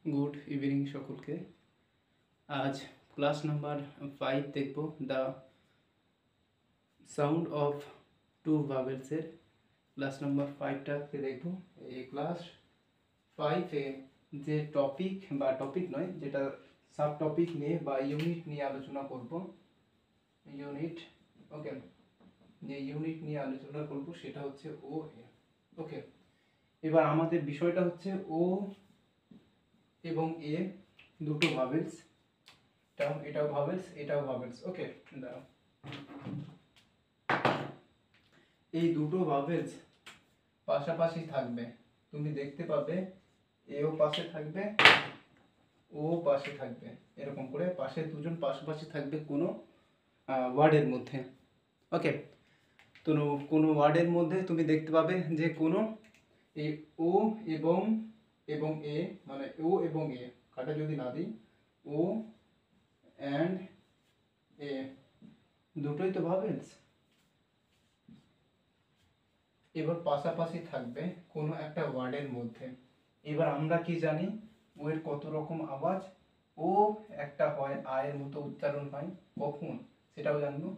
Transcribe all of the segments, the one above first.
Good evening সকলকে। আজ class number 5 দেখব দ্য সাউন্ড অফ টু ভাওয়েলসের ক্লাস নাম্বার 5টাকে দেখব। এই ক্লাস 5-এ যে টপিক বা টপিক নয়, যেটা সাব টপিক নিয়ে বা ইউনিট নিয়ে আলোচনা করব, ইউনিট, ওকে, যে ইউনিট নিয়ে আলোচনা করব সেটা হচ্ছে ও এ। ওকে, এবার আমাদের বিষয়টা হচ্ছে ও এবং এ দুটো ভাওয়েলস, এটাও ভাওয়েলস, এটাও ভাওয়েলস। ওকে, দাঁড়াও, এই দুটো ভাওয়েলস পাশাপাশি থাকবে, তুমি দেখতে পাবে এও পাশে থাকবে, ও পাশে থাকবে, এরকম করে পাশে দুজন পাশাপাশি থাকবে কোনো ওয়ার্ডের মধ্যে। ওকে, তো কোনো ওয়ার্ডের মধ্যে তুমি দেখতে পাবে যে কোনো এই ও এবং এ, মানে ও এবং এ কাটা যদি না দিই, ও অ্যান্ড এ দুটোই তো ভাওয়েলস। এবার পাশাপাশি থাকবে কোনো একটা ওয়ার্ডের মধ্যে। এবার আমরা কি জানি ও এর কত রকম আওয়াজ? ও একটা হয় আয়ের মতো উচ্চারণ হয়, কখন সেটাও জানবো।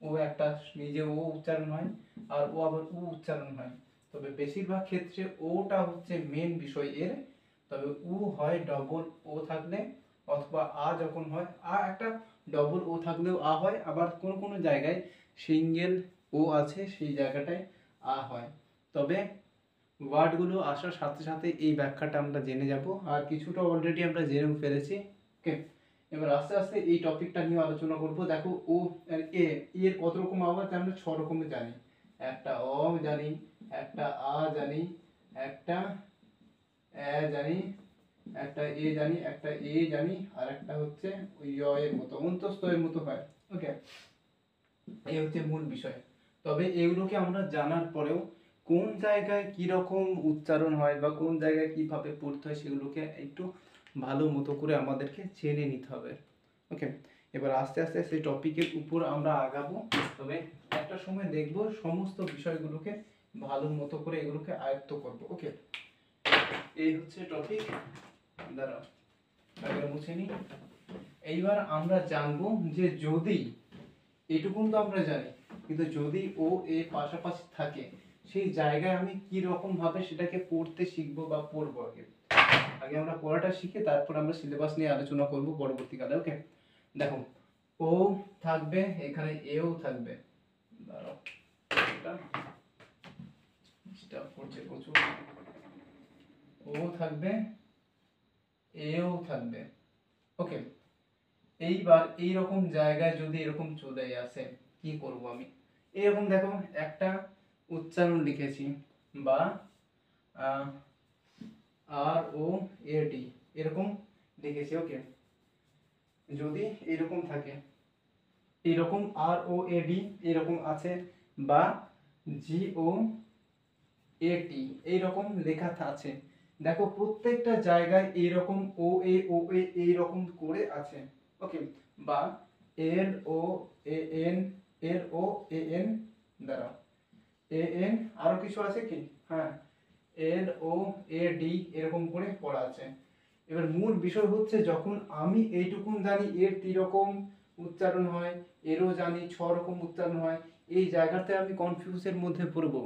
ও একটা নিজে ও উচ্চারণ হয়, আর ও আবার উ উচ্চারণ হয়। তবে বেশিরভাগ ক্ষেত্রে ওটা হচ্ছে মেন বিষয় এর। তবে উ হয় ডবল ও থাকলে, অথবা আ যখন হয় আ একটা ডবল ও থাকলেও আ হয়, আবার কোনো কোনো জায়গায় সিঙ্গেল ও আছে সেই জায়গাটায় আ হয়। তবে ওয়ার্ডগুলো আসার সাথে সাথে এই ব্যাখ্যাটা আমরা জেনে যাব, আর কিছুটা অলরেডি আমরা জেনেও ফেলেছি। ওকে, এবার আস্তে আস্তে এই টপিকটা নিয়ে আলোচনা করব। দেখো ও আর এ এর কত রকম আওয়াজ আমরা 6 রকমের জানি। একটা অ জানি, একটা আ জানি, একটা এ জানি, একটা এ জানি, একটা এ জানি, আর একটা হচ্ছে ওই য় এর মতো অন্তস্থ এর মতো হয়। ওকে, এই হচ্ছে মূল বিষয়। তবে এগুলোকে আমরা জানার পরেও কোন জায়গায় কি রকম উচ্চারণ হয় বা কোন জায়গায় কিভাবে পড়তে হয় সেগুলোকে একটু ভালো মতো করে আমাদেরকে জেনে নিতে হবে। ওকে, এবার আস্তে আস্তে সেই টপিকের উপর আমরা আগাবো। তবে একটা সময় দেখব সমস্ত বিষয়গুলোকে ভালো মতো করে এগুলোকে আয়ত্ত করব। ওকে, এই হচ্ছে টপিক। দাঁড়াও, আগে মুছে নিই। এইবার আমরা জানবো যে যদি, এইটুকুন তো আমরা জানি, কিন্তু যদি ও এ পাশাপাশি থাকে সেই জায়গায় আমি কি রকম ভাবে সেটাকে পড়তে শিখবো বা পড়বো। আগে আমরা পড়াটা শিখে তারপর আমরা সিলেবাস নিয়ে আলোচনা করব পরবর্তীকালে। ওকে, দেখো ও থাকবে, এখানে এও থাকবে, দাঁড়াও এটা ডিস্টার্ব করছে প্রচুর। ও থাকবে, এও থাকবে। ওকে, এইবার এইরকম জায়গায় যদি এরকম চলে আসে কি করব আমি? এরকম দেখো একটা উচ্চারণ লিখেছি, বা আর ও এ ডি এরকম লিখেছি। ওকে, যদি এরকম থাকে, এরকম আর ও এ ডি এরকম আছে, বা জি ও এ টি এইরকম লেখা আছে, দেখো প্রত্যেকটা জায়গায় এইরকম ও এ এইরকম করে আছে। ওকে, বা এল ও A N, L O A N, দাঁড়াও, এ এন আরো কিছু আছে কি? হ্যাঁ, এল ও এ ডি এরকম করে পড়া আছে। এবার মূল বিষয় হচ্ছে যখন আমি এইটুকুন জানি এর 3 রকম উচ্চারণ হয়, এরও জানি 6 রকম উচ্চারণ হয়, এই জায়গাতে আমি কনফিউজের মধ্যে পড়বো,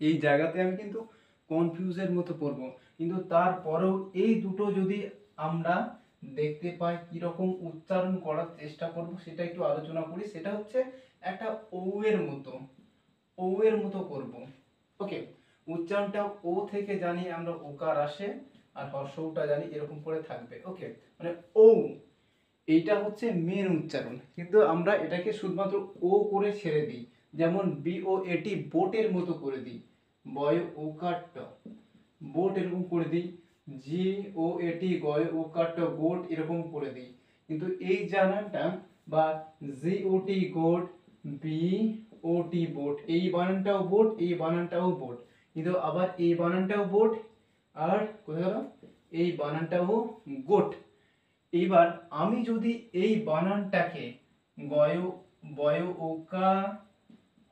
এই জায়গাতে আমি কিন্তু কনফিউজের মতো পড়বো। কিন্তু তারপরেও এই দুটো যদি আমরা দেখতে পাই কি রকম উচ্চারণ করার চেষ্টা করব সেটা একটু আলোচনা করি। সেটা হচ্ছে একটা ও এর মতো, ও এর মতো করব। ওকে, উচ্চারণটা ও থেকে জানি আমরা ওকার আসে, আর হর্ষটা জানি এরকম করে থাকবে। ওকে, মানে ও এইটা হচ্ছে মেন উচ্চারণ, কিন্তু আমরা এটাকে শুধুমাত্র ও করে ছেড়ে দিই। যেমন বি ও এটি বোটের মতো করে দিই, বয় ও কাট বোট এরকম করে দিই, জি ও এটি গয় ও কাট গোট এরকম করে দিই। কিন্তু এই জানানটা বা জি ও টি গোট, বি ও টি বোট, এই বানানটাও বোট, এই বানানটাও বোট, কিন্তু আবার এই বানানটাও বোট, আর কোথায় গেল এই বানানটাও গোট। এবার আমি যদি এই বানানটাকে গয় বয় ওকা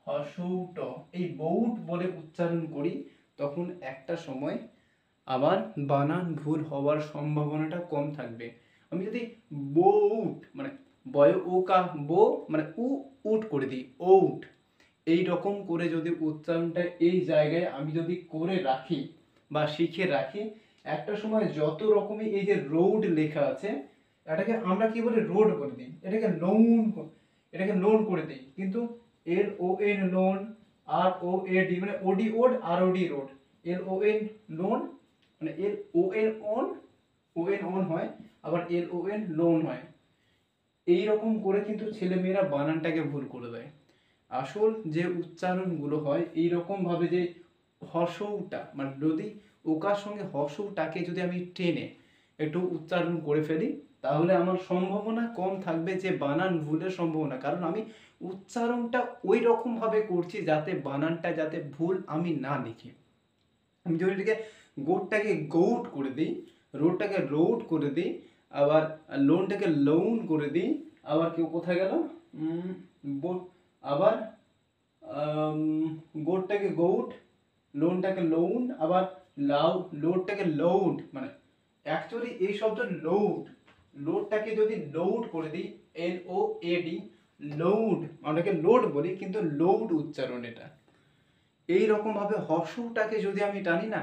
হসৌট এই বৌট বলে উচ্চারণ করি, তখন একটা সময় আবার বানান ভুল হওয়ার সম্ভাবনাটা কম থাকবে। আমি যদি বউট মানে বয় ও কা বো মানে উট করে দিই ওউট, এই রকম করে যদি উচ্চারণটা এই জায়গায় আমি যদি করে রাখি বা শিখে রাখি, একটা সময় যত রকমই এই যে রোড লেখা আছে, এটাকে আমরা কি বলি রোড করে দিই, এটাকে লোন করে দিই, কিন্তু LON লোন, ROAD মানে O D ROD rod, LON loan মানে ON হয়, আবার LON লোন হয়। এই রকম করে কিন্তু ছেলে মেয়েরা বানানটাকে ভুল করে দেয়। আসল যে উচ্চারণগুলো হয় এই রকম ভাবে, যে হর্ষউটা মানে যদি ওকার সঙ্গে হর্ষউটাকে যদি আমি টেনে একটু উচ্চারণ করে ফেলি, তাহলে আমার সম্ভাবনা কম থাকবে যে বানান ভুলের সম্ভাবনা, কারণ আমি উচ্চারণটা ওই রকম ভাবে করছি যাতে বানানটা যাতে ভুল আমি না লিখি। আমি যদি এটাকে গোটটাকে গৌট করে দিই, রোডটাকে রোড করে দিই, আবার লোনটাকে লোন করে দিই, আবার কেউ কোথায় গেল, আবার গোটটাকে গৌট, লোনটাকে লোন, আবার লোডটাকে লোড, মানে অ্যাকচুয়ালি এই শব্দ লোডটাকে যদি লোড করে দিই LOAD লোড, অনেকে লোড বলি কিন্তু লোড উচ্চারণ এটা। এই রকম ভাবে হর্ষটাকে যদি আমি টানি না,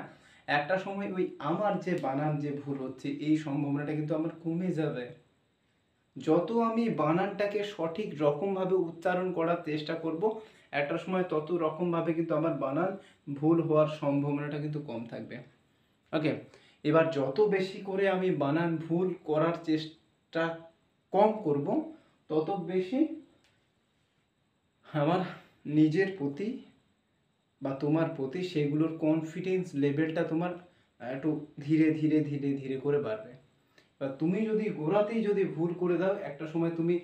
একটা সময় ওই আমার যে বানান যে ভুল হচ্ছে এই সম্ভাবনাটা কিন্তু আমার কমে যাবে। যত আমি বানানটাকে সঠিক রকমভাবে উচ্চারণ করার চেষ্টা করব, একটা সময় তত রকমভাবে কিন্তু আমার বানান ভুল হওয়ার সম্ভাবনাটা কিন্তু কম থাকবে। ওকে, এবার যত বেশি করে আমি বানান ভুল করার চেষ্টা কম করব, তত বেশি আমার নিজের প্রতি বা তোমার প্রতি সেগুলোর কনফিডেন্স লেভেলটা তোমার একটু ধীরে ধীরে ধীরে ধীরে করে বাড়বে। বা তুমি যদি গোড়াতেই যদি ভুল করে দাও, একটা সময় তুমি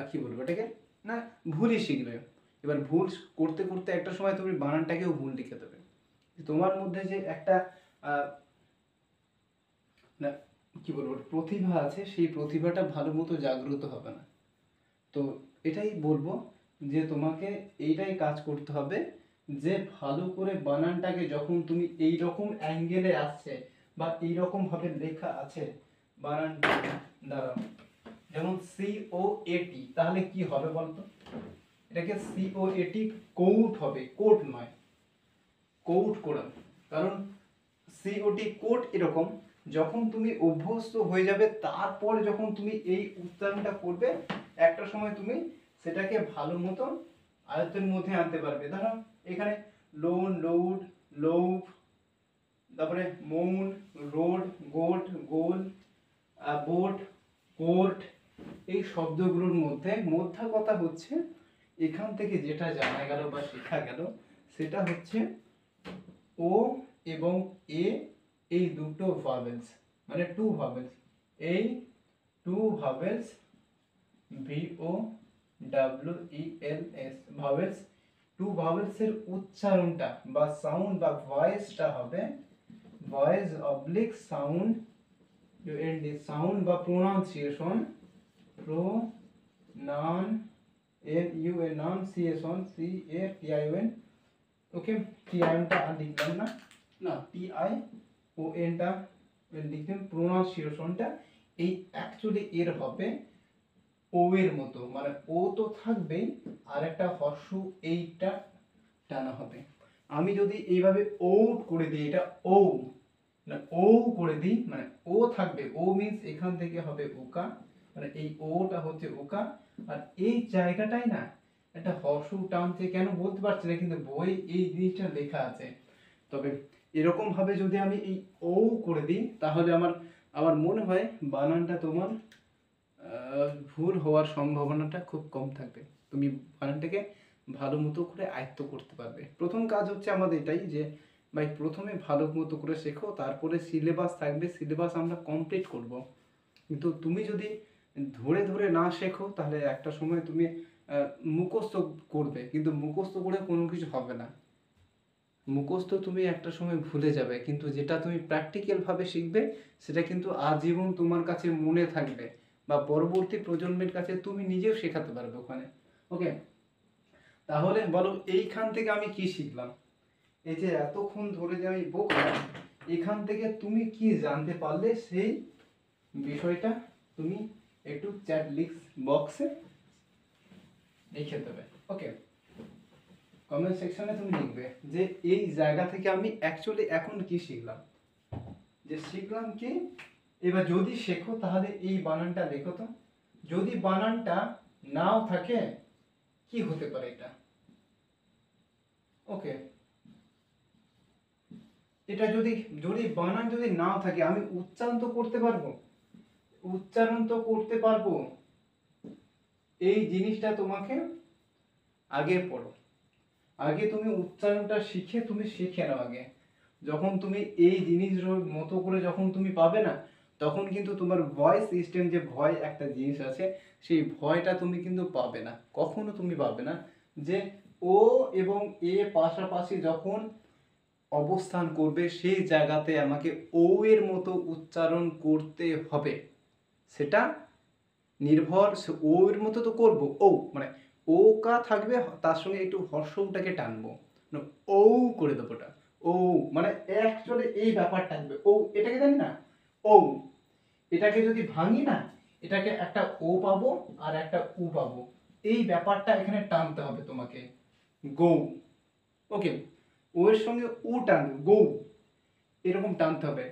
কি বলবো এটাকে, না ভুলই শিখবে। এবার ভুল করতে করতে একটা সময় তুমি বানানটাকেও ভুল লিখে দেবে। তোমার মধ্যে যে একটা না কি বলবো প্রতিভা আছে, সেই প্রতিভাটা ভালো মতো জাগ্রত হবে না। তো এটাই বলবো যে তোমাকে এইটাই কাজ করতে হবে, যে ভালো করে বানানটাকে যখন তুমি এই রকম অ্যাঙ্গেলে আসছে বা এই রকম ভাবে লেখা আছে বানান দ্বারা, যেমন COAT, তাহলে কি হবে বলতো, এটাকে COAT কোট হবে, কোট নয়, কোট করা। কারণ COT কোট এরকম, যখন তুমি অভ্যস্ত হয়ে যাবে তারপর যখন তুমি এই উচ্চারণটা করবে, একটা সময় তুমি সেটাকে ভালো মতো আয়ত্তের মধ্যে আনতে পারবে। ধরো এখানে লোন লোড লোভ, তারপরে মৌন রোড গোট গোল বোট কোর্ট, এই শব্দগুলোর মধ্যে মোদ্দা কথা হচ্ছে এখান থেকে যেটা জানা গেল বা শেখা গেল, সেটা হচ্ছে ও এবং এ, এই দুটো ভাবেলস মানে টু ভাবেলস, এই টু ভাবেলস VOWELS ভাবেলস, টু ভাবেলসের উচ্চারণটা বা সাউন্ড বা ভয়েসটা হবে ভয়েস অবলিক সাউন্ড, সাউন্ড বা প্রোনাউন্সিয়েশন, CATION, ওকে টিআইএনটা আর লিখলাম না, না TIONটা লিখলাম, প্রোনাউন্সিয়েশনটা এই অ্যাকচুয়ালি এর হবে ও এর মতো, মানে ও তো থাকবেই, আর একটা হর্ষ এইটা টানা হবে। আমি যদি এইভাবে ও করে দিই, এটা ও না ও করে দিই, মানে ও থাকবে, ও মিন্স এখান থেকে হবে ওকা, মানে এই ওটা হচ্ছে ওকা, আর এই জায়গাটাই না একটা হর্ষ টানছে, কেন বলতে পারছি না, কিন্তু বই এই জিনিসটা লেখা আছে। তবে এরকম ভাবে যদি আমি এই ও করে দিই, তাহলে আমার মনে হয় বানানটা তোমার ভুল হওয়ার সম্ভাবনাটা খুব কম থাকবে। তুমি বানানটাকে ভালো মতো করে আয়ত্ত করতে পারবে। প্রথম কাজ হচ্ছে আমাদের এটাই যে ভাই প্রথমে ভালো মতো করে শেখো, তারপরে সিলেবাস থাকবে, সিলেবাস আমরা কমপ্লিট করব। কিন্তু তুমি যদি ধরে ধরে না শেখো, তাহলে একটা সময় তুমি মুখস্থ করবে, কিন্তু মুখস্থ করে কোনো কিছু হবে না। মুখস্থ তুমি একটা সময় ভুলে যাবে, কিন্তু যেটা তুমি প্র্যাকটিক্যাল ভাবে শিখবে সেটা কিন্তু আজীবন তোমার কাছে মনে থাকবে, বা পরবর্তী প্রজন্মের কাছে তুমি নিজেও শেখাতে পারবে ওখানে। ওকে, তাহলে বলো এইখান থেকে আমি কি শিখলাম? এই যে এতক্ষণ ধরে যে আমি বকলাম, এখান থেকে তুমি কি জানতে পারলে সেই বিষয়টা তুমি একটু চ্যাট বক্সে লিখে দেবে। ওকে, কমেন্ট সেকশনে তুমি লিখবে যে এই জায়গা থেকে আমি অ্যাকচুয়ালি এখন কি শিখলাম, যে শিখলাম কি। এবার যদি শেখো তাহলে এই বানানটা লেখো তো। যদি বানানটা নাও থাকে কি হতে পারে এটা? ওকে, এটা যদি যদি বানান যদি নাও থাকে, আমি উচ্চারণ তো করতে পারবো, উচ্চারণ তো করতে পারবো। এই জিনিসটা তোমাকে আগে পড়ো, আগে তুমি উচ্চারণটা শিখে নাও আগে। যখন তুমি এই জিনিসগুলোর মতো করে যখন তুমি পাবে না, তখন কিন্তু তোমার ভয়েস সিস্টেম, যে ভয় একটা জিনিস আছে, সেই ভয়টা তুমি কিন্তু পাবে না, কখনো তুমি পাবে না। যে ও এবং এ পাশাপাশি যখন অবস্থান করবে, সেই জায়গাতে আমাকে ও এর মতো উচ্চারণ করতে হবে, সেটা নির্ভর ও এর মতো তো করব, ও মানে ও কা থাকবে, তার সঙ্গে একটু হর্ষটাকে টানবো, ও করে দেবো ওটা। ও মানে অ্যাকচুয়ালি এই ব্যাপারটা থাকবে, ও এটাকে জানি না, ও এটাকে যদি ভাঙি না, এটাকে একটা ও পাবো আর একটা উ পাবো, এই ব্যাপারটা এখানে টানতে হবে তোমাকে, গো। ওকে, ও এর সঙ্গে উ টানবে, গো এরকম টানতে হবে,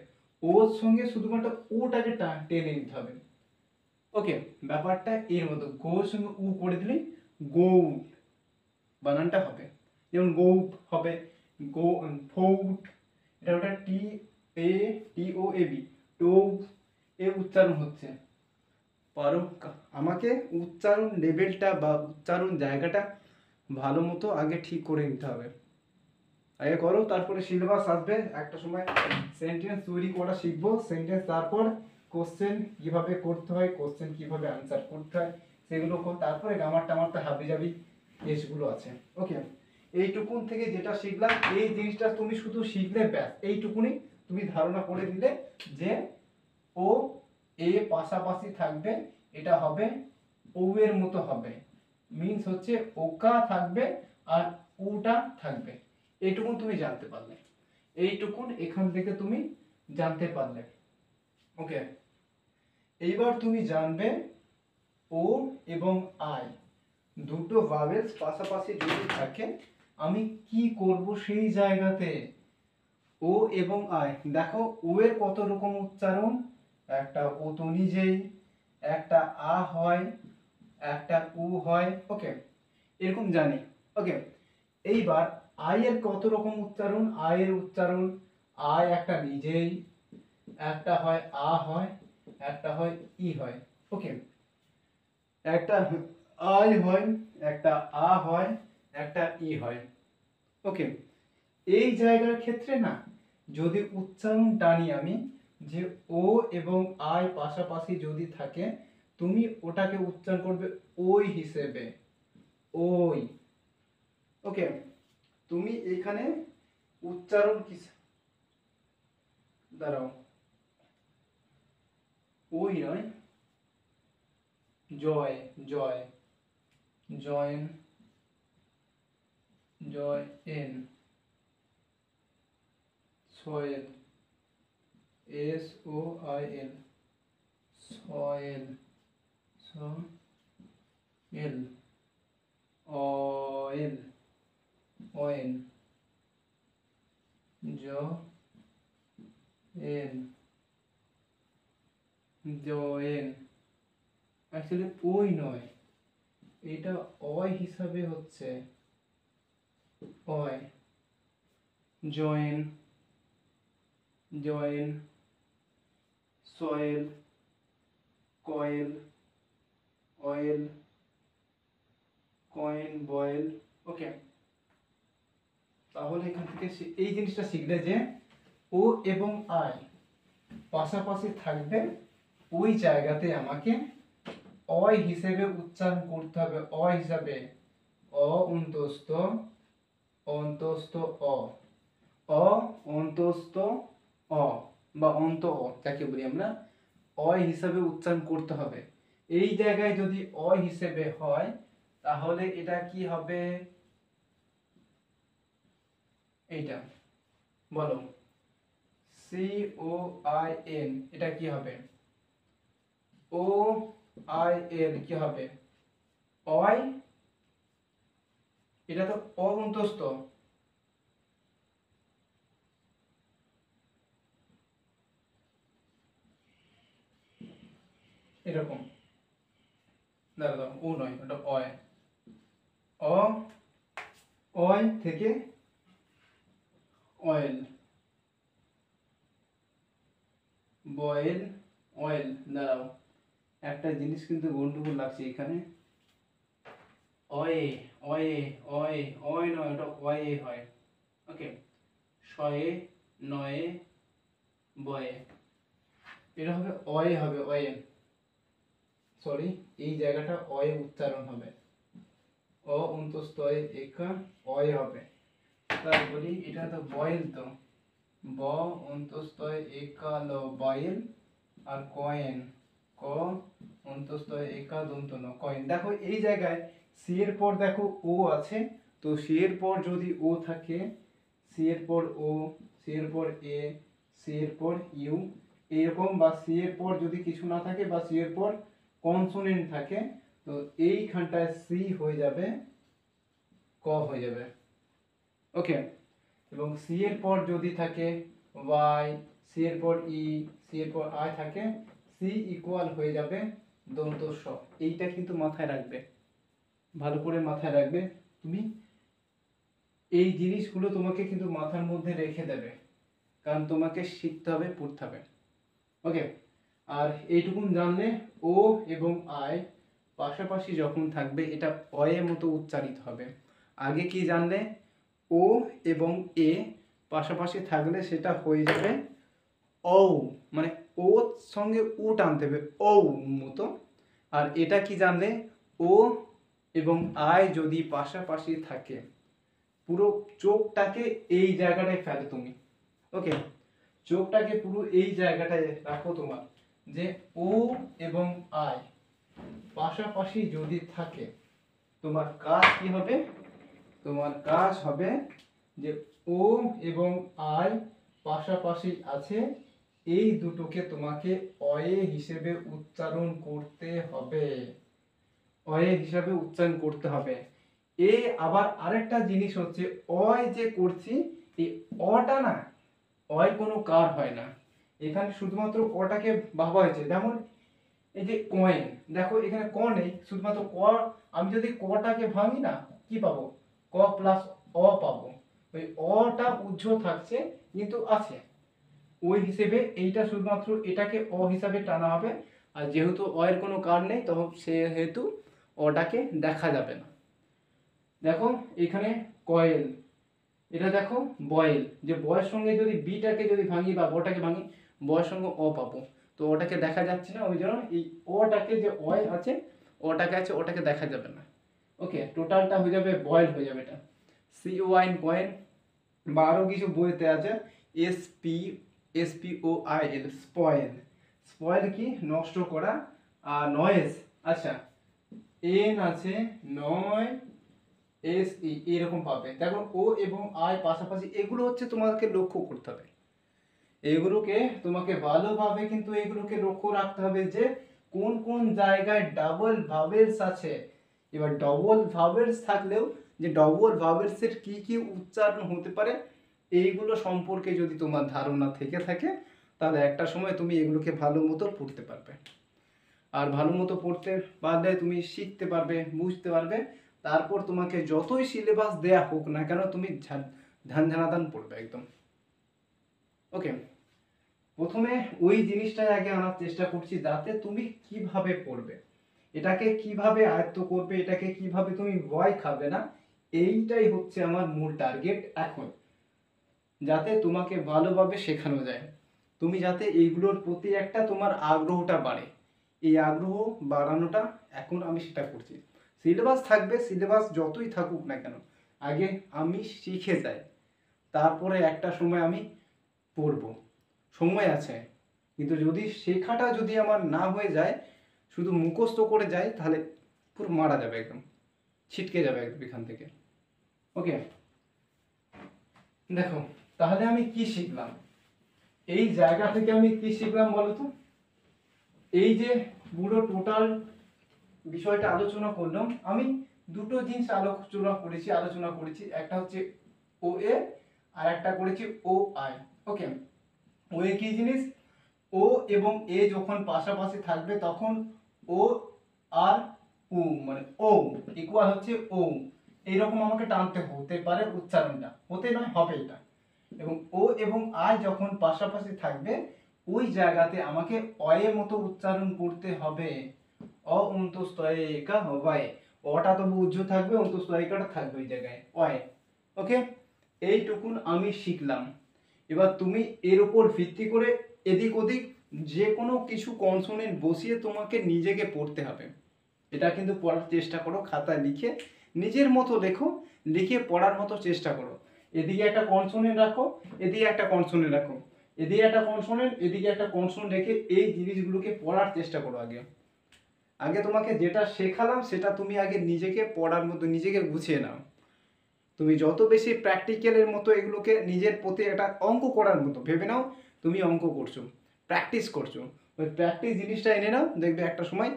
ওর সঙ্গে শুধুমাত্র উটাকে টেনে নিতে হবে। ওকে, ব্যাপারটা এর মতো, গো এর সঙ্গে উ করে দিলেই গৌ বানানটা হবে। যেমন গৌপ হবে, গো ফৌট, এটা ওটা টি ও এ বি, টোপ, এ উচ্চারণ হচ্ছে। পারো, আমাকে উচ্চারণ লেভেলটা বা উচ্চারণ জায়গাটা ভালো মতো আগে ঠিক করে নিতে হবে। আগে করো, তারপরে সিলেবাস আসবে একটা সময়, সেন্টেন্স তৈরি করা শিখবো, সেন্টেন্স, তারপর কোশ্চেন কিভাবে করতে হয়, কোশ্চেন কিভাবে আনসার করতে হয় সেগুলো কর, তারপরে গ্রামার টামার তো হাবি জাবি এসগুলো আছে। ওকে, এইটুকুন থেকে যেটা শিখলাম, এই জিনিসটা তুমি শুধু শিখলে ব্যাস, এইটুকুনি তুমি ধারণা করে দিলে যে ও এ পাশাপাশি থাকবে, এটা হবে ও এর মতো হবে, মিন্স হচ্ছে ওকা থাকবে আর উটা থাকবে। এইটুকুন তুমি জানতে পারলে, এইটুকুন এখান থেকে তুমি জানতে পারলে। ওকে, এইবার তুমি জানবে ও এবং আই দুটো ভাওয়েলস পাশাপাশি যদি থাকে আমি কি করব সেই জায়গাতে। ও এবং আই, দেখো ও এর কত রকম উচ্চারণ, একটা ও তো নিজেই, একটা আ হয়, একটা উ হয়। ওকে, এরকম জানি। ওকে, এইবার আই এর কত রকম উচ্চারণ, আই এর উচ্চারণ, আই একটা নিজেই, একটা হয় আ হয়, একটা হয় ই হয়। ওকে, একটা আই হয়, একটা আ হয়, একটা ই হয়। ওকে, এই জায়গার ক্ষেত্রে না, যদি উচ্চারণ টানি আমি, যে ও এবং আই পাশাপাশি যদি থাকে, তুমি ওটাকে উচ্চারণ করবে ওই হিসেবে, ওই। ওকে, তুমি এখানে উচ্চারণ কি, দাঁড়াও, ওই নয়, joy, joy, join, joy N, soil, SOIL, soil, soil, oil, অয়েন, জয়েন, জয়েন। অ্যাকচুয়ালি ওই নয়, এটা অয় হিসাবে হচ্ছে, oy, join, join, soil, coil, oil, coin, boil. Okay, তাহলে এখান থেকে এই জিনিসটা শিখলে যে ও এবং আই পাশাপাশি থাকবে, ওই জায়গাতে আমাকে অয় হিসেবে উচ্চারণ করতে হবে, অয় হিসাবে, অ অন্তস্থ, অন্তস্থ অ, অ অন্তস্থ অ বা অন্ত অ যাকে বলি আমরা, অয় হিসাবে উচ্চারণ করতে হবে। এই জায়গায় যদি অয় হিসেবে হয় তাহলে এটা কি হবে, এইটা বলো, COIN, এটা কি হবে? OIL কি হবে? অয়, এটা তো অন্তস্থ, এরকম, দাঁড়া দাঁড়া, ও নয়, ওটা অয়, অ, অয় থেকে অয়েল, বয়েল, অয়েল। দাঁড়াও, একটা জিনিস কিন্তু গন্ডগোল লাগছে এখানে। অয়ে, অয়ে, অয়ে, অয় নয়, ওটা অয়ে হয়। ওকে, শয়ে, নয়ে, বয়ে, এটা হবে অয়ে, হবে অয়ে, সরি, এই জায়গাটা অয়ে উচ্চারণ হবে, অ অন্তস্থয়ে একা, অয়ে হবে। তারপরে এটা তো বয়েল, তো ব অন্তস্থয়ে একাল বয়েল, আর কয়েন, ক অন্তস্থয়ে একা দন্ত ন, কয়েন। দেখো এই জায়গায় সি এর পর দেখো ও আছে, তো সি এর পর যদি ও থাকে, সি এর পর ও, সি এর পর এ, সি এর পর ইউ, এরকম, বা সি এর পর যদি কিছু না থাকে বা সি এর পর কনসোনেন্ট থাকে, তো এইখানটায় সি হয়ে যাবে ক হয়ে যাবে। ওকে, এবং সি এর পর যদি থাকে ওয়াই, সি এর পর ই, সি এর পর আই থাকে, সি ইকুয়াল হয়ে যাবে দন্ত স। এইটা কিন্তু মাথায় রাখবে, ভালো করে মাথায় রাখবে তুমি, এই জিনিসগুলো তোমাকে কিন্তু মাথার মধ্যে রেখে দেবে, কারণ তোমাকে শিখতে হবে, পড়তে হবে। ওকে, আর এইটুকুন জানলে ও এবং আই পাশাপাশি যখন থাকবে এটা অয়ের মতো উচ্চারিত হবে। আগে কি জানলে, ও এবং এ পাশাপাশি থাকলে সেটা হয়ে যাবে ও, মানে ও সঙ্গে উ টানতে হবে, ও মতো। আর এটা কি জানলে, ও এবং আই যদি পাশাপাশি থাকে, পুরো চোখটাকে এই জায়গাটায় ফেলো তুমি। ওকে, চোখটাকে পুরো এই জায়গাটায় রাখো তোমার, যে ও এবং আই পাশাপাশি যদি থাকে, তোমার কাজ কি হবে? তোমার কাজ হবে যে ও এবং আই পাশাপাশি আছে, এই দুটোকে তোমাকে অয়ে হিসেবে উচ্চারণ করতে হবে, অয়ে হিসাবে উচ্চারণ করতে হবে। এ আবার আরেকটা জিনিস হচ্ছে, অয় যে করছি, এই অটা না, অয় কোনো কার হয় না, এখানে শুধুমাত্র অটাকে ভাবা হয়েছে। যেমন এই যে কয়েন, দেখো এখানে ক নেই, শুধুমাত্র ক, আমি যদি কটাকে ভাঙি না, কি পাবো? ক প্লাস অ পাবো, ওই অটা উজ্জ্ব থাকছে কিন্তু আছে, ওই হিসেবে এইটা শুধুমাত্র এটাকে অ হিসাবে টানা হবে। আর যেহেতু অ এর কোনো কার নেই, তখন সেহেতু অটাকে দেখা যাবে না। দেখো এখানে কয়েল, এটা দেখো বয়েল, যে বয়ের সঙ্গে যদি বিটাকে যদি ভাঙি বা বটাকে ভাঙি, বয়ের সঙ্গে অ পাবো, তো ওটাকে দেখা যাচ্ছে না, ওই জন্য এই ওটাকে যে অয় আছে, ওটাকে আছে, ওটাকে দেখা যাবে না। ওকে, টোটালটা হয়ে যাবে বয়েল হয়ে যাবে এটা, COIN কয়েন, বা আরও কিছু বইতে আছে SPOIL, স্পয়েল, স্পয়েল কি নষ্ট করা, আর নয়েজ, আচ্ছা এন আছে, নয় SE, এরকম পাবে। দেখো ও এবং আই পাশাপাশি, এগুলো হচ্ছে তোমাকে লক্ষ্য করতে হবে, এগুলোকে তোমাকে ভালোভাবে কিন্তু এগুলোকে লক্ষ্য রাখতে হবে যে কোন কোন জায়গায় ডাবল ভাওয়েলস আছে। এবার ডবল ভাওয়েলস থাকলেও যে ডবল ভাওয়েলসের কি কি উচ্চারণ হতে পারে, এইগুলো সম্পর্কে যদি তোমার ধারণা থেকে থাকে, তাহলে একটা সময় তুমি এগুলোকে ভালো মতো পড়তে পারবে। আর ভালো মতো পড়তে পারলে তুমি শিখতে পারবে, বুঝতে পারবে, তারপর তোমাকে যতই সিলেবাস দেয়া হোক না কেন, তুমি ঝানঝানাদান পড়বে একদম। ওকে, প্রথমে ওই জিনিসটাই আগে আনার চেষ্টা করছি, যাতে তুমি কিভাবে পড়বে, এটাকে কিভাবে আয়ত্ত করবে, এটাকে কিভাবে তুমি ভয় খাবে না, এইটাই হচ্ছে আমার মূল টার্গেট এখন, যাতে তোমাকে ভালোভাবে শেখানো যায়, তুমি যাতে এইগুলোর প্রতি একটা তোমার আগ্রহটা বাড়ে, এই আগ্রহ বাড়ানোটা এখন আমি সেটা করছি। সিলেবাস থাকবে, সিলেবাস যতই থাকুক না কেন, আগে আমি শিখে যাই, তারপরে একটা সময় আমি পড়বো, সময় আছে। কিন্তু যদি শেখাটা যদি আমার না হয়ে যায়, শুধু মুখস্থ করে যায়, তাহলে পুরো মারা যাবে একদম, ছিটকে যাবে একদম এখান থেকে। ওকে, দেখো তাহলে আমি কি শিখলাম, এই জায়গা থেকে আমি কি শিখলাম বলো তো? এই যে পুরো টোটাল বিষয়টা আলোচনা করলাম, আমি দুটো জিনিস আলোচনা করেছি, একটা হচ্ছে ও এ আর একটা করেছি ও আই। ওকে, ও এ কি জিনিস? ও এবং এ যখন পাশাপাশি থাকবে তখন ও আর উ মানে ও ইকুয়াল হচ্ছে ও, এইরকম আমাকে টানতে হতে পারে, উচ্চারণটা হতে নয় হবে এটা। এবং ও এবং আই যখন পাশাপাশি থাকবে ওই জায়গাতে আমাকে অয়ের মতো উচ্চারণ করতে হবে। অ অন্তস্তয়িকা হবে, অটা তবু উজ্জ্ব থাকবে, অন্তস্তয়িকাটা থাকবে ওই জায়গায় অয়। ওকে, এইটুকুন আমি শিখলাম। এবার তুমি এর উপর ভিত্তি করে এদিক ওদিক যে কোনো কিছু কনসোনেন্ট বসিয়ে তোমাকে নিজেকে পড়তে হবে। এটা কিন্তু পড়ার চেষ্টা করো, খাতায় লিখে নিজের মতো লেখো, লিখে পড়ার মতো চেষ্টা করো। এদিকে একটা কনসোনেন্ট রাখো, এদিকে একটা কনসোনেন্ট রাখো, এদিকে একটা কনসোনেন্ট, এদিকে একটা কনসোনেন্ট রেখে এই জিনিসগুলোকে পড়ার চেষ্টা করো। আগে আগে তোমাকে যেটা শেখালাম সেটা তুমি আগে নিজেকে পড়ার মতো নিজেকে গুছিয়ে নাও। তুমি যত বেশি প্র্যাকটিক্যালের মতো এগুলোকে নিজের প্রতি একটা অঙ্ক করার মতো ভেবে নাও, তুমি অঙ্ক করছো, প্র্যাকটিস করছো, ওই প্র্যাকটিস জিনিসটা এনে নাও, দেখবে একটা সময়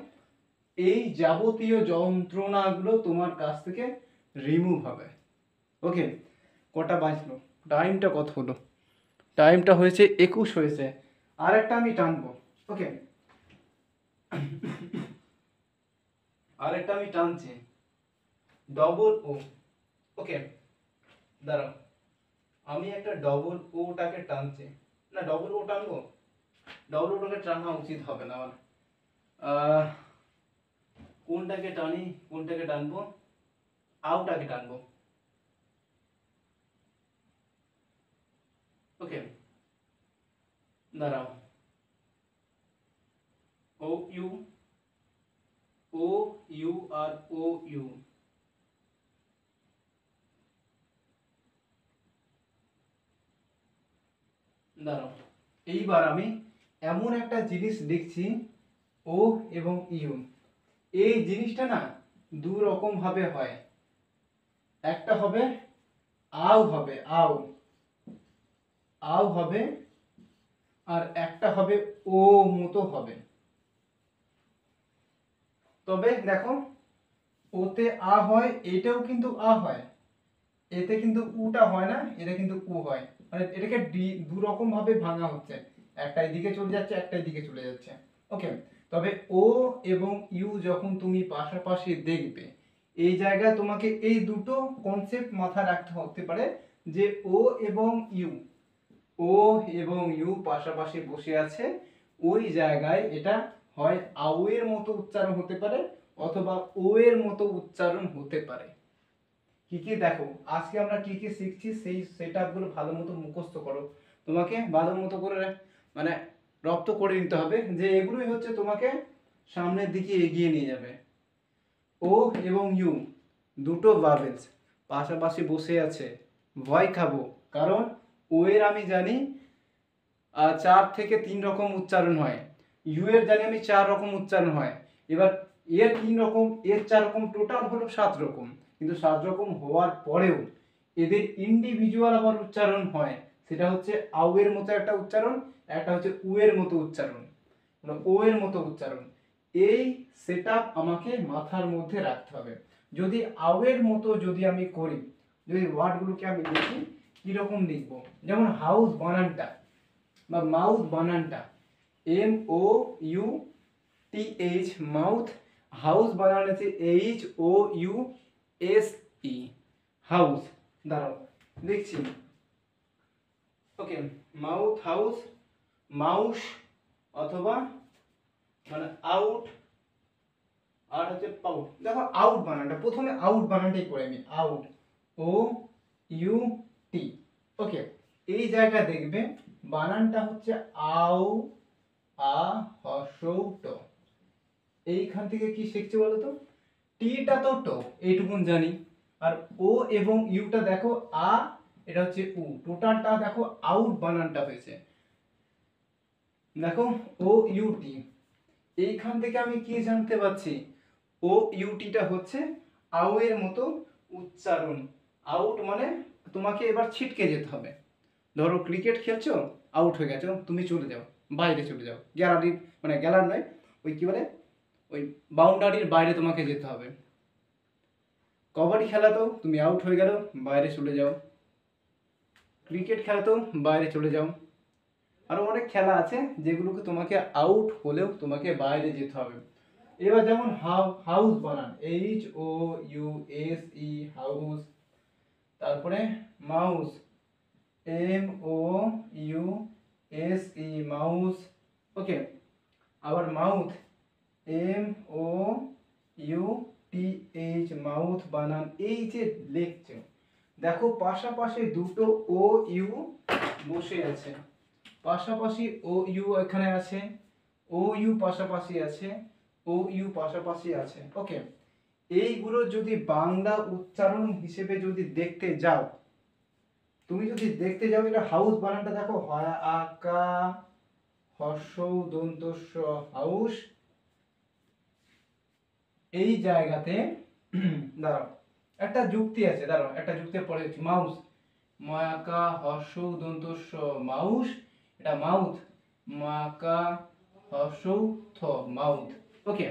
এই যাবতীয় যন্ত্রণাগুলো তোমার কাছ থেকে রিমুভ হবে। ওকে, কটা বাজলো? টাইমটা কত হলো? টাইমটা হয়েছে 21 হয়েছে। আর একটা আমি টানবো। ওকে, আরেকটা আমি টানছি, ডবল ও। ওকে, দাঁড়াও, আমি একটা ডবল ওটাকে টানছি, না ডবল ও টানবো, ডবল ওটাকে টানা উচিত হবে না আমার। কোনটাকে টানি, কোনটাকে টানবো? আউটাকে টানবো। ওকে, দাঁড়াও, ও ইউ, ও ইউ আর ও ইউ, দাঁড়াও, এইবার আমি এমন একটা জিনিস লিখছি, ও এবং ইউ, এই জিনিসটা না দু রকম ভাবে হয়। একটা হবে আও হবে, আও আও হবে, আর একটা হবে ও মতো হবে। তবে দেখো, ওতে আ হয়, এটাও কিন্তু আ হয়, এতে কিন্তু উটা হয় না, এটা কিন্তু উ হয়। মানে এটাকে দু রকম ভাবে ভাঙা হচ্ছে, একটা এদিকে চলে যাচ্ছে, একটা এদিকে চলে যাচ্ছে। ওকে, তবে ও এবং ইউ যখন তুমি পাশাপাশি দেখবে, এই জায়গায় তোমাকে এই দুটো কনসেপ্ট মাথায় রাখতে হতে পারে যে ও এবং ইউ, ও এবং ইউ পাশাপাশি বসে আছে, ওই জায়গায় এটা হয় আউ এর মতো উচ্চারণ হতে পারে অথবা ও এর মতো উচ্চারণ হতে পারে। কি কি দেখো, আজকে আমরা কি কি শিখছি সেই সেটআপগুলো ভালো মতো মুখস্থ করো। তোমাকে ভালো মতো করে মানে রপ্ত করে নিতে হবে যে এগুলোই হচ্ছে তোমাকে সামনের দিকে এগিয়ে নিয়ে যাবে। ও এবং ইউ দুটো ভাবেলস পাশাপাশি বসে আছে, ভয় খাবো, কারণ ও এর আমি জানি 4 থেকে 3 রকম উচ্চারণ হয়, ইউ এর জানি আমি 4 রকম উচ্চারণ হয়। এবার এর 3 রকম, এর 4 রকম, টোটাল হলো 7 রকম। কিন্তু 7 রকম হওয়ার পরেও এদের ইন্ডিভিজুয়াল আবার উচ্চারণ হয়, সেটা হচ্ছে আউ এর মতো একটা উচ্চারণ, একটা হচ্ছে উ এর মতো উচ্চারণ, মানে ও এর মতো উচ্চারণ। এই সেটআপ আমাকে মাথার মধ্যে রাখতে হবে। যদি আউ এর মতো যদি আমি করি, যদি ওয়ার্ডগুলোকে আমি লিখি, কিরকম লিখবো? যেমন হাউস বানানটা বা মাউথ বানানটা, M O U T H, mouth, house বানান আছে H O U S E, house. দাঁড়াও লিখছি। ওকে, মাউথ হাউস, মাউস অথবা মানে আউট, আর হচ্ছে পাউট। দেখো আউট বানানটা, প্রথমে আউট বানানটাই করে আমি, আউট, ও ইউ টি। ওকে, এই জায়গায় দেখবে বানানটা হচ্ছে আউ, আ, হ্রস্ব উ, ট। এইখান থেকে কি শিখছি বলো তো? টিটা তো ট, এইটুকুন জানি, আর ও এবং ইউটা দেখো আ, এটা হচ্ছে উ, টোটালটা দেখো আউট বানানটা হয়েছে। দেখো ও ইউ টি, এইখান থেকে আমি কি জানতে পারছি? ও ইউটিটা হচ্ছে আউ এর মতো উচ্চারণ, আউট মানে তোমাকে এবার ছিটকে যেতে হবে। ধরো ক্রিকেট খেলছো, আউট হয়ে গেছো, তুমি চলে যাও, বাইরে চলে যাও, গ্যালারি মানে গ্যালারি নয়, ওই কী বলে, ওই বাউন্ডারির বাইরে তোমাকে যেতে হবে। কবাডি খেলা তো তুমি আউট হয়ে গেলো, বাইরে চলে যাও। ক্রিকেট খেলা তো বাইরে চলে যাও। আরও অনেক খেলা আছে যেগুলোকে তোমাকে আউট হলেও তোমাকে বাইরে যেতে হবে। এবার যেমন হাউস বানান, HOUSE হাউস। তারপরে মাউস, MOUSE মাউস। ওকে, আবার মাউথ, MOUTH মাউথ বানান। এই যে লিখছো, দেখো পাশাপাশি দুটো OU বসে আছে, পাশাপাশি OU এখানে আছে, OU পাশাপাশি আছে, OU পাশাপাশি আছে। ওকে, এইগুলো যদি বাংলা উচ্চারণ হিসেবে যদি দেখতে যাও, তুমি যদি দেখতে যাও, এটা হাউস বানানটা দেখো, হয় আকা হর্ষৌ দন্তস্ব হাউস। এই জায়গাতে দাঁড়াও, একটা যুক্তি আছে, দাঁড়াও একটা যুক্তি পড়ে যাচ্ছি। মাউস, ময়াকা হর্ষৌ দন্তস্ব মাউস, এটা মাউথ, ময়াকা হর্ষৌ থ মাউথ। ওকে,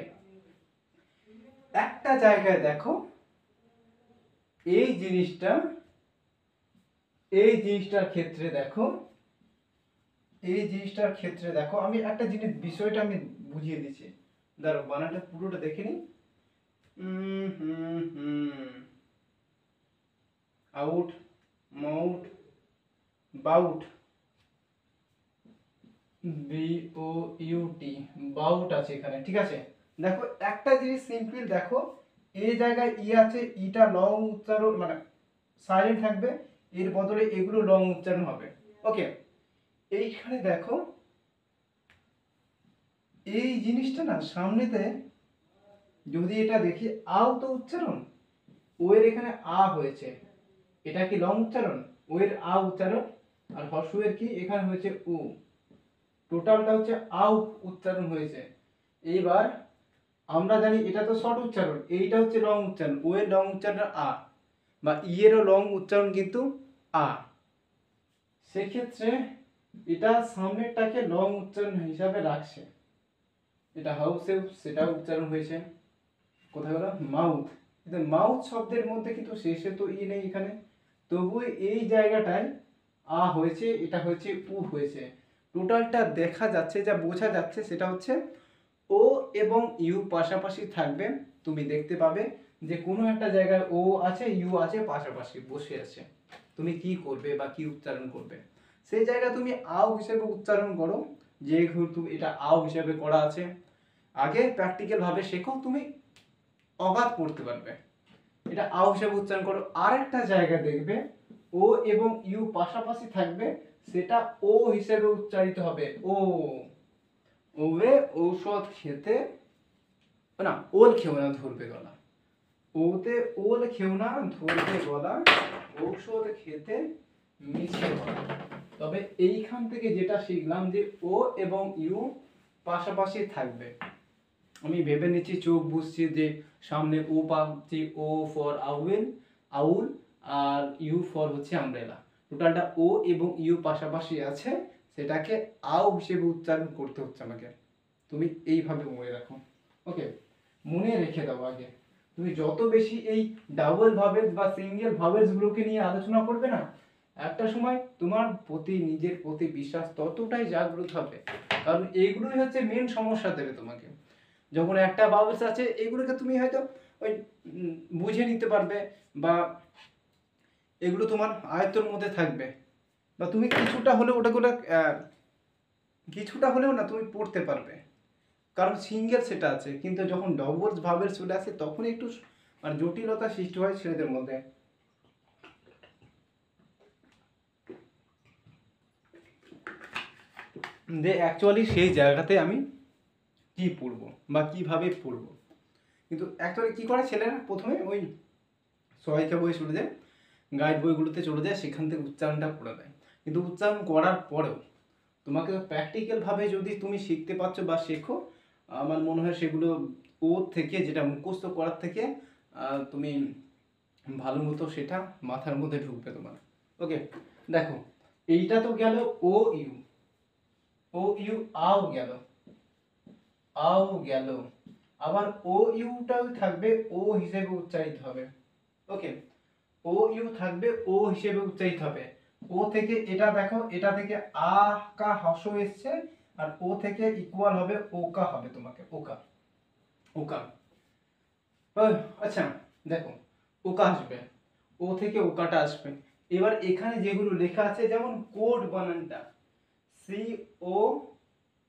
একটা জায়গায় দেখো, এই জিনিসটার ক্ষেত্রে দেখো, আমি একটা জিনিস বিষয়টা আমি বুঝিয়ে দিচ্ছি। দাঁড়াও বানানটা পুরোটা দেখে নিই। Out, Mout, bout, BOUT, bout আছে এখানে, ঠিক আছে। দেখো একটা জিনিস সিম্পল, দেখো এই জায়গায় ই আছে, ইটা লং উচ্চারণ মানে সাইলেন্ট থাকবে, এর বদলে এগুলো লং উচ্চারণ হবে। ওকে, এইখানে দেখো এই জিনিসটা না সামনেতে যদি এটা দেখি, আও তো উচ্চারণ, ও এর এখানে আ হয়েছে, এটা কি লং উচ্চারণ? ও এর আ উচ্চারণ, আর হর্ষু এর কি এখানে হয়েছে উ, টোটালটা হচ্ছে আউ উচ্চারণ হয়েছে। এইবার আমরা জানি এটা তো শর্ট উচ্চারণ, এইটা হচ্ছে লং উচ্চারণ, ও এর লং উচ্চারণ আ, বা ই এরও লং উচ্চারণ কিন্তু আ। সেক্ষেত্রে এটা সামনেরটাকে লং উচ্চারণ হিসাবে রাখছে, এটা হাউসে সেটা উচ্চারণ হয়েছে। কোথায় হলো মাউথ, কিন্তু মাউথ শব্দের মধ্যে কিন্তু শেষে তো ই নেই এখানে, তবু এই জায়গাটায় আ হয়েছে, এটা হয়েছে উ হয়েছে। টোটালটা দেখা যাচ্ছে, যা বোঝা যাচ্ছে সেটা হচ্ছে ও এবং ইউ পাশাপাশি থাকবে। তুমি দেখতে পাবে যে কোনো একটা জায়গায় ও আছে, ইউ আছে, পাশাপাশি বসে আছে। তুমি কি করবে বা কি উচ্চারণ করবে, সেই জায়গায় তুমি আও হিসেবে উচ্চারণ করো, যেহেতু এটা আও হিসেবে করা আছে। আগে প্র্যাকটিক্যাল ভাবে শেখো, তুমি অগাধ পড়তে পারবে। এটা আও হিসেবে উচ্চারণ করো। আর একটা জায়গা দেখবে ও এবং ইউ পাশাপাশি থাকবে, সেটা ও হিসেবে উচ্চারিত হবে। ওবে ঔষধ খেতে, না ওল খেও না ধরবে গলা, ওতে ওল খেও না ধরবে গলা, ঔষধ খেতে মিছে গলা। তবে এইখান থেকে যেটা শিখলাম যে ও এবং ইউ পাশাপাশি থাকবে। আমি ভেবে নিচ্ছি, চোখ বুঝছি যে সামনে ও পাচ্ছি, ও ফর আউল, আর ইউ ফর হচ্ছে আমব্রেলা। টোটালটা ও এবং ইউ পাশাপাশি আছে, সেটাকে আও হিসেবে উচ্চারণ করতে হচ্ছে আমাকে। তুমি এইভাবে মনে রাখো। ওকে, মনে রেখে দাও। আগে তুমি যত বেশি এই ডাবল ভাবেল বা সিঙ্গেল ভাবেলস গুলোকে নিয়ে আলোচনা করবে না, একটা সময় তোমার নিজের প্রতি বিশ্বাস ততটাই জাগ্রত হবে। কারণ এইগুলোই হচ্ছে মেন সমস্যা দেবে তোমাকে। যখন একটা বাবলস আছে, এগুলোকে তুমি হয়তো ওই বুঝে নিতে পারবে, বা এগুলো তোমার আয়ত্তের মধ্যে থাকবে, বা তুমি কিছুটা হলেও কিছুটা হলেও না তুমি পড়তে পারবে, কারণ সিঙ্গেল সেটা আছে। কিন্তু যখন ডবলস ভাবের চলে আসে, তখন একটু মানে জটিলতা সৃষ্টি হয় ছেলেদের মধ্যে। যে অ্যাকচুয়ালি সেই জায়গাতে আমি কি পড়বো বা কিভাবে পড়বো। কিন্তু অ্যাকচুয়ালি কি করে ছেলেরা, প্রথমে ওই সহায়িকা বই চলে যায়, গাইড বইগুলোতে চলে যায়, সেখান থেকে উচ্চারণটা করে দেয়। কিন্তু উচ্চারণ করার পরেও তোমাকে প্র্যাকটিক্যালভাবে যদি তুমি শিখতে পারছো বা শেখো, আমার মনে হয় সেগুলো ও থেকে, যেটা মুখস্থ করার থেকে তুমি ভালো মতো সেটা মাথার মধ্যে ঢুকবে তোমার। ওকে, দেখো এইটা তো গেল ও ইউ, ও ইউ আও গেল, আও গেল। আবার ও ইউটাও থাকবে ও হিসেবে উচ্চারিত হবে। ওকে, ও ইউ থাকবে ও হিসেবে উচ্চারিত হবে। ও থেকে এটা দেখো, এটা থেকে আ কা হস এসছে, আর ও থেকে ইকুয়াল হবে ওকা হবে, তোমাকে ওকা, ওকা। আচ্ছা দেখো, ওকা আসবে, ও থেকে ওকাটা আসবে। এবার এখানে যেগুলো লেখা আছে, যেমন কোড বানানটা C O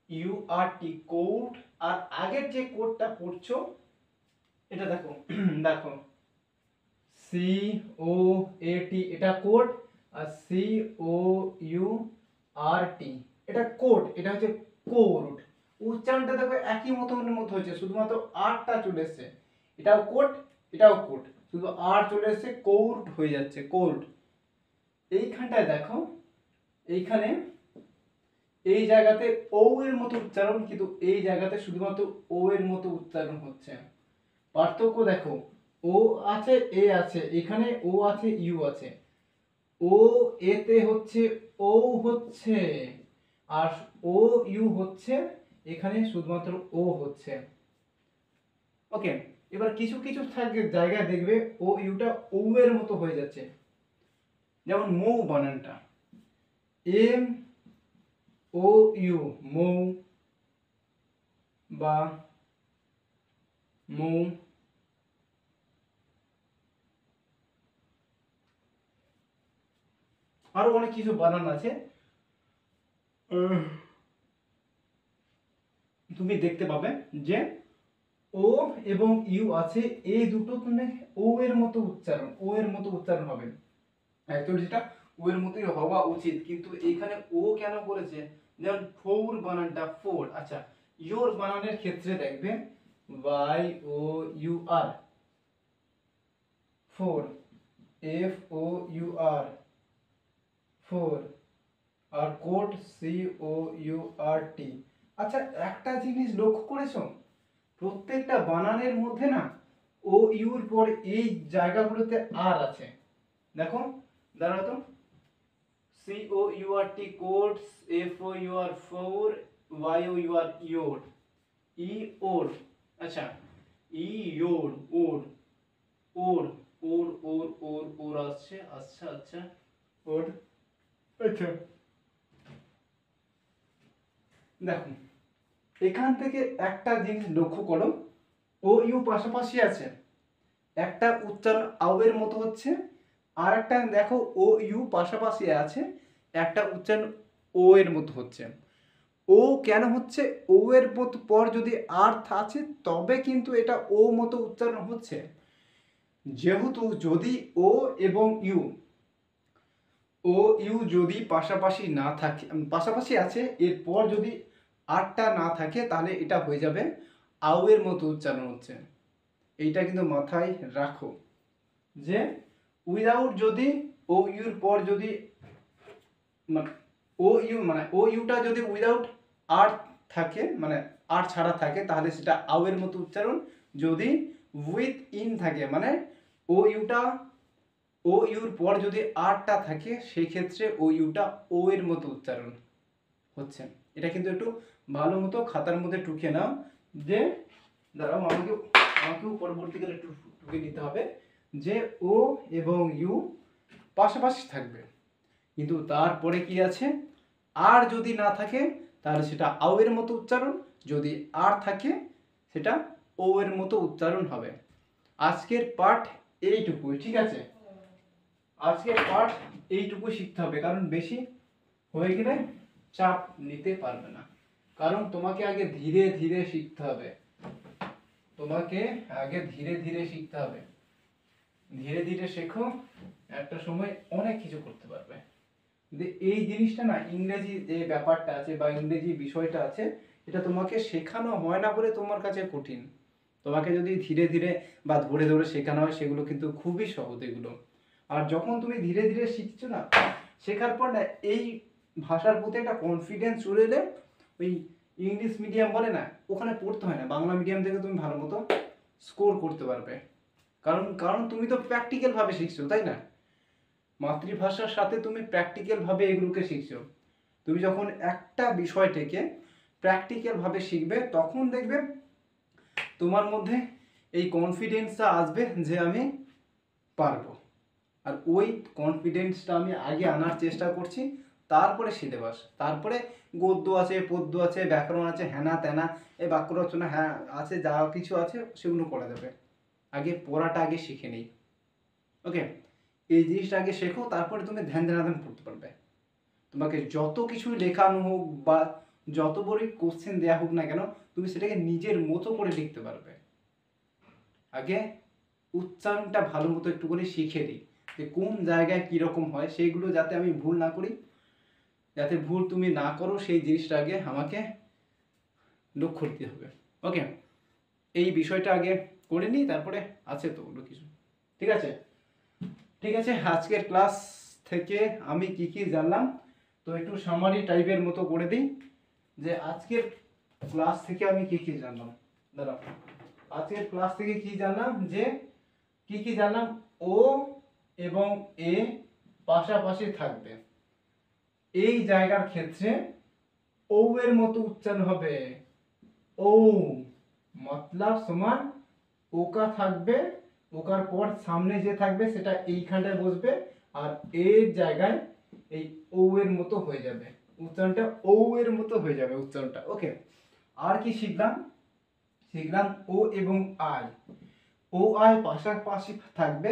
U R T, code. আর আগের যে কোডটা পড়ছো এটা দেখো, দেখো সি ও এ টি এটা কোড, আর C O U R T এটা কোড, এটা হচ্ছে কোড। উচ্চারণটা দেখো একই মতনের মতো হয়েছে, শুধুমাত্র আরটা চলে এসেছে। এটাও কোড, এটাও কোড, শুধু আর চলে এসেছে, কোড হয়ে যাচ্ছে কোড। এইখানটায় দেখো, এইখানে এই জায়গাতে ও এর মতো উচ্চারণ, কিন্তু এই জায়গাতে শুধুমাত্র ও এর মতো উচ্চারণ হচ্ছে। পার্থক্য দেখো, ও আছে এ আছে, এখানে ও আছে ইউ আছে। ও এতে হচ্ছে ও হচ্ছে, আর ও ইউ হচ্ছে, এখানে শুধুমাত্র ও হচ্ছে। ওকে, এবার কিছু কিছু থাকে জায়গায় দেখবে ও ইউটা ও এর মতো হয়ে যাচ্ছে, যেমন মৌ বানানটা এম ও ইউ, মৌ বা মৌ। আরো অনেক কিছু বানান আছে, তুমি দেখতে পাবে যে ও এবং ইউ আছে, এই দুটো তুমি ও এর মতো উচ্চারণ, ও এর মতো উচ্চারণ হবে। অ্যাকচুয়ালি যেটা ও এর মতোই হওয়া উচিত, কিন্তু এইখানে ও কেন করেছে, যেমন ফোর বানানটা ফোর। আচ্ছা, ইউর বানানের ক্ষেত্রে দেখবে Y O U R, four, F O U R, four. আর code C O U R T. আচ্ছা, একটা জিনিস লক্ষ্য করেছো, প্রত্যেকটা বানানের মধ্যে না ও ইউর পর এই জায়গাগুলোতে আর আছে। দেখো, দাঁড়াও তো, C O U R T code, F O U R four, Y O U R your, ই ওর। আচ্ছা, ই ইয়োর, ওর, ওর, ওর, ওর, ওর, ওর আসছে। আচ্ছা আচ্ছা, ওর। আচ্ছা দেখো, এখান থেকে একটা জিনিস লক্ষ্য করো, ও ইউ পাশাপাশি আছে, একটা উচ্চারণ আও এর মতো হচ্ছে, আর একটা দেখো ও ইউ পাশাপাশি আছে, একটা উচ্চারণ ও এর মতো হচ্ছে। ও কেন হচ্ছে, ও এর মতো পর যদি আর আছে তবে কিন্তু এটা ও মতো উচ্চারণ হচ্ছে। যেহেতু যদি ও এবং ইউ, ও ইউ যদি পাশাপাশি না থাকে, পাশাপাশি আছে, এরপর যদি আরটা না থাকে, তাহলে এটা হয়ে যাবে আউ এর মতো উচ্চারণ হচ্ছে। এইটা কিন্তু মাথায় রাখো, যে উইদাউট যদি ও ইউর পর যদি ও ইউ মানে ও ইউটা যদি উইদাউট আর থাকে, মানে আর ছাড়া থাকে, তাহলে সেটা আউ এর মতো উচ্চারণ। যদি উইথ ইন থাকে, মানে ও ইউটা, ও ইউর পর যদি আরটা থাকে, সেই ক্ষেত্রে ও ইউটা ও এর মতো উচ্চারণ হচ্ছে। এটা কিন্তু একটু ভালো মতো খাতার মধ্যে টুকে নাও, যে দাঁড়াও, আমাকেও পরবর্তীকালে একটু টুকে নিতে হবে, যে ও এবং ইউ পাশাপাশি থাকবে, কিন্তু তারপরে কি আছে, আর যদি না থাকে তাহলে সেটা আও এর মতো উচ্চারণ, যদি আর থাকে সেটা ও এর মতো উচ্চারণ হবে। আজকের পাঠ এইটুকুই, ঠিক আছে? আজকের পাঠ এইটুকু শিখতে হবে, কারণ বেশি হয়ে গেলে চাপ নিতে পারবে না। কারণ তোমাকে আগে ধীরে ধীরে শিখতে হবে, তোমাকে আগে ধীরে ধীরে শিখতে হবে। ধীরে ধীরে শেখো, একটা সময় অনেক কিছু করতে পারবে। এই জিনিসটা না, ইংরেজি যে ব্যাপারটা আছে বা ইংরেজি বিষয়টা আছে, এটা তোমাকে শেখানো হয় না বলে তোমার কাছে কঠিন। তোমাকে যদি ধীরে ধীরে বা ধরে ধরে শেখানো হয়, সেগুলো কিন্তু খুবই সহজ এগুলো। আর যখন তুমি ধীরে ধীরে শিখছো না, শেখার পর না এই ভাষার প্রতি একটা কনফিডেন্স চলে এলে, ওই ইংলিশ মিডিয়াম বলে না, ওখানে পড়তে হয় না, বাংলা মিডিয়াম থেকে তুমি ভালো মতো স্কোর করতে পারবে। কারণ কারণ তুমি তো প্র্যাকটিক্যাল ভাবে শিখছো, তাই না? মাতৃভাষার সাথে তুমি প্র্যাকটিক্যাল ভাবে এগুলোকে শিখছো। তুমি যখন একটা বিষয়টাকে প্র্যাকটিক্যাল ভাবে শিখবে তখন দেখবে তোমার মধ্যে এই কনফিডেন্সটা আসবে যে আমি পারবো। আর ওই কনফিডেন্সটা আমি আগে আনার চেষ্টা করছি, তারপরে সিলেবাস, তারপরে গদ্য আছে, পদ্য আছে, ব্যাকরণ আছে, হ্যানা ত্যানা, এই বাক্য রচনা হ্যাঁ আছে, যা কিছু আছে সেগুলো করা যাবে। আগে পড়াটা আগে শিখে নেই। ওকে, এই জিনিসটা আগে শেখো, তারপরে তুমি ধ্যান ধ্যান পড়তে পারবে। তোমাকে যত কিছুই লেখানো হোক বা যত বড়ই কোশ্চেন দেওয়া হোক না কেন, তুমি সেটাকে নিজের মতো করে লিখতে পারবে। আগে উচ্চারণটা ভালো মতো একটু করে শিখে দিই, যে কোন জায়গায় কীরকম হয়, সেইগুলো যাতে আমি ভুল না করি, যাতে ভুল তুমি না করো সেই জিনিসটা আগে আমাকে লক্ষ্য দিতে হবে। ওকে, এই বিষয়টা আগে করে নিই, তারপরে আছে তো ওগুলো কিছু। ঠিক আছে, ঠিক আছে। আজকের ক্লাস থেকে আমি কি কি জানলাম তো একটু সামারি টাইপের মতো করে দিই, যে আজকের ক্লাস থেকে আমি কি কি জানলাম। দাঁড়াও, আজকের ক্লাস থেকে কি জানলাম, যে কি কি জানলাম, ও এবং এ পাশাপাশি থাকবে, এই জায়গার ক্ষেত্রে ও এর মতো উচ্চারণ হবে। ও মতলব সমান ওকা থাকবে, ওকার পর সামনে যে থাকবে সেটা এইখানটায় বসবে, আর এর জায়গায় এই ও এর মতো হয়ে যাবে উচ্চারণটা, ও এর মতো হয়ে যাবে উচ্চারণটা। ওকে, আর কি শিখলাম, শিখলাম ও এবং আই, ও আই পাশাপাশি থাকবে,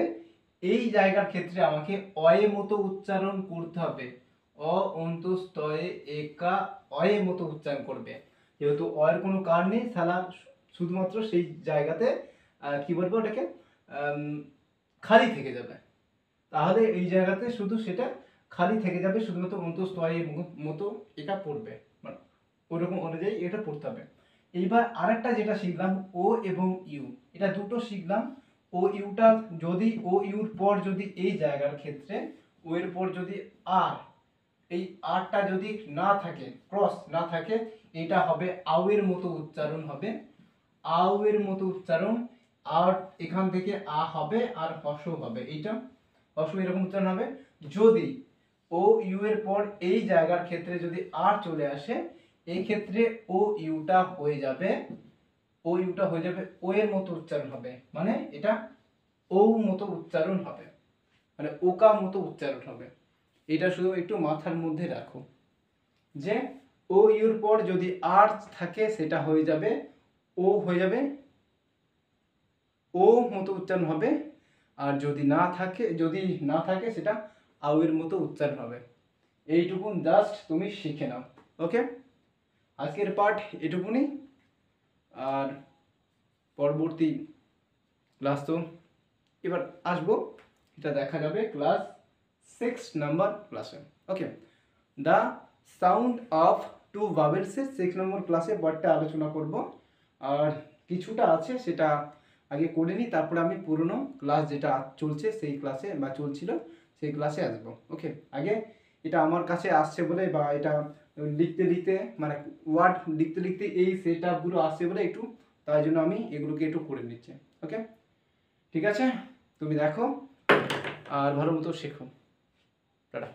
এই জায়গার ক্ষেত্রে আমাকে অয়ের মতো উচ্চারণ করতে হবে। অ অন্তস্তয়ে একা অয়ের মতো উচ্চারণ করবে, যেহেতু অয়ের কোনো কার নেই, তাহলে শুধুমাত্র সেই জায়গাতে কি বলবো ওটাকে, খালি থেকে যাবে। তাহলে এই জায়গাতে শুধু সেটা খালি থেকে যাবে, শুধুমাত্র অন্তস্তয়ের মতো এটা পড়বে, মানে ওরকম অনুযায়ী এটা পড়তে হবে। এইবার আরেকটা যেটা শিখলাম ও এবং ইউ, এটা দুটো শিখলাম। ও ইউটা যদি ও ইউর পর যদি এই জায়গার ক্ষেত্রে ও এর পর যদি আর, এই আরটা যদি না থাকে, ক্রস না থাকে, এটা হবে আউ এর মতো উচ্চারণ হবে, আউ এর মতো উচ্চারণ। আর এখান থেকে আ হবে আর হর্ষ হবে, এইটা হর্ষ এরকম উচ্চারণ হবে। যদি ও ইউ এর পর এই জায়গার ক্ষেত্রে যদি আর চলে আসে, এই ক্ষেত্রে ও ইউটা হয়ে যাবে, ও ইউটা হয়ে যাবে ও এর মতো উচ্চারণ হবে, মানে এটা ও মতো উচ্চারণ হবে, মানে ওকা মতো উচ্চারণ হবে। এটা শুধু একটু মাথার মধ্যে রাখো, যে ও ইউর পর যদি আর থাকে সেটা হয়ে যাবে ও হয়ে যাবে, ও মতো উচ্চারণ হবে, আর যদি না থাকে সেটা আউ এর মতো উচ্চারণ হবে। এইটুকুন জাস্ট তুমি শিখে নাও। ওকে, আজকের পার্ট এটুকুনি, আর পরবর্তী ক্লাস তো এবার আসবো, এটা দেখা যাবে ক্লাস 6 নাম্বার ক্লাসে। ওকে, দ্য সাউন্ড অফ টু ভাওয়েলসের 6 নম্বর ক্লাসে পার্টটা আলোচনা করব, আর কিছুটা আছে সেটা আগে করে নিই, তারপরে আমি পুরনো ক্লাস যেটা চলছে সেই ক্লাসে বা চলছিল সেই ক্লাসে আসবো। ওকে, আগে এটা আমার কাছে আসছে বলে বা এটা লিখতে লিখতে মানে ওয়ার্ড লিখতে লিখতে এই সেট আপগুলো আসছে বলে একটু, তাই জন্য আমি এগুলোকে একটু করে নিচ্ছি। ওকে, ঠিক আছে, তুমি দেখো আর ভালো মতো শেখো। টাটা।